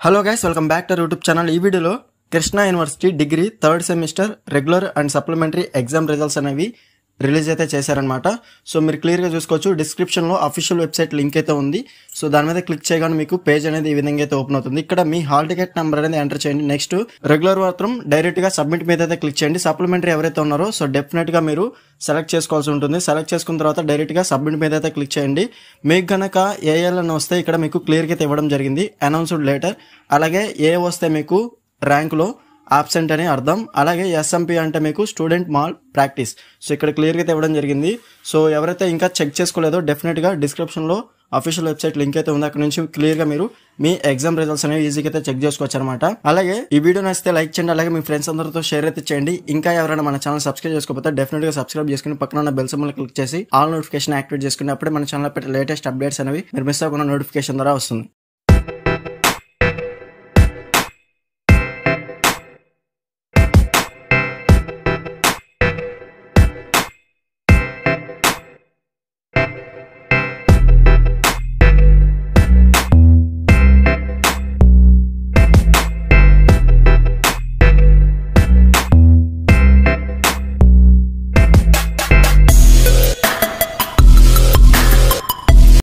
Hello guys, welcome back to YouTube channel. ఈ వీడియోలో Krishna university degree third semester regular and supplementary exam results అనేవి release అయితే చేశారనమాట. So మీరు క్లియర్గా చూసుకోవచ్చు, డిస్క్రిప్షన్లో అఫీషియల్ వెబ్సైట్ లింక్ అయితే ఉంది. సో దాని మీద క్లిక్ చేయగానే మీకు పేజ్ అనేది ఈ విధంగా అయితే ఓపెన్ అవుతుంది. ఇక్కడ మీ హాల్ టికెట్ నెంబర్ అనేది ఎంటర్ చేయండి. నెక్స్ట్ రెగ్యులర్ మాత్రం డైరెక్ట్గా సబ్మిట్ మీద అయితే క్లిక్ చేయండి. సప్లిమెంటరీ ఎవరైతే ఉన్నారో సో డెఫినెట్గా మీరు సెలెక్ట్ చేసుకోవాల్సి ఉంటుంది. సెలెక్ట్ చేసుకున్న తర్వాత డైరెక్ట్గా సబ్మిట్ మీద అయితే క్లిక్ చేయండి. మీకు కనుక ఏఎల్ అని వస్తే ఇక్కడ మీకు క్లియర్గా అయితే ఇవ్వడం జరిగింది, అనౌన్స్డ్ లేటర్. అలాగే ఏ వస్తే మీకు ర్యాంకులో ఆబ్సెంట్ అని అర్థం. అలాగే ఎస్ఎంపీ అంటే మీకు స్టూడెంట్ మాల్ ప్రాక్టీస్. సో ఇక్కడ క్లియర్గా అయితే ఇవ్వడం జరిగింది. సో ఎవరైతే ఇంకా చెక్ చేసుకోలేదో డెఫినెట్గా డిస్క్రిప్షన్లో అఫీషియల్ వెబ్సైట్ లింక్ అయితే ఉంది. అక్కడ నుంచి క్లియర్గా మీరు మీ ఎగ్జామ్ రిజల్ట్స్ అనేవి ఈజీగా అయితే చెక్ చేసుకోవచ్చు అనమాట. అలాగే ఈ వీడియో నచ్చితే లైక్ చేయండి. అలాగే మీ ఫ్రెండ్స్ అందరితో షేర్ అయితే చేయండి. ఇంకా ఎవరైనా మన ఛానల్ సబ్స్క్రైబ్ చేసుకోకపోతే డెఫినెట్గా సబ్స్క్రైబ్ చేసుకుని పక్కన ఉన్న బెల్ సింబల్ క్లిక్ చేసి ఆల్ నోటిఫికేషన్ యాక్టివేట్ చేసుకుని అప్పుడే మన ఛానల్ పెట్టే లేటెస్ట్ అప్డేట్స్ అనేవి మీరు మిస్ అవ్వకుండా నోటిఫికేషన్ ద్వారా వస్తుంది.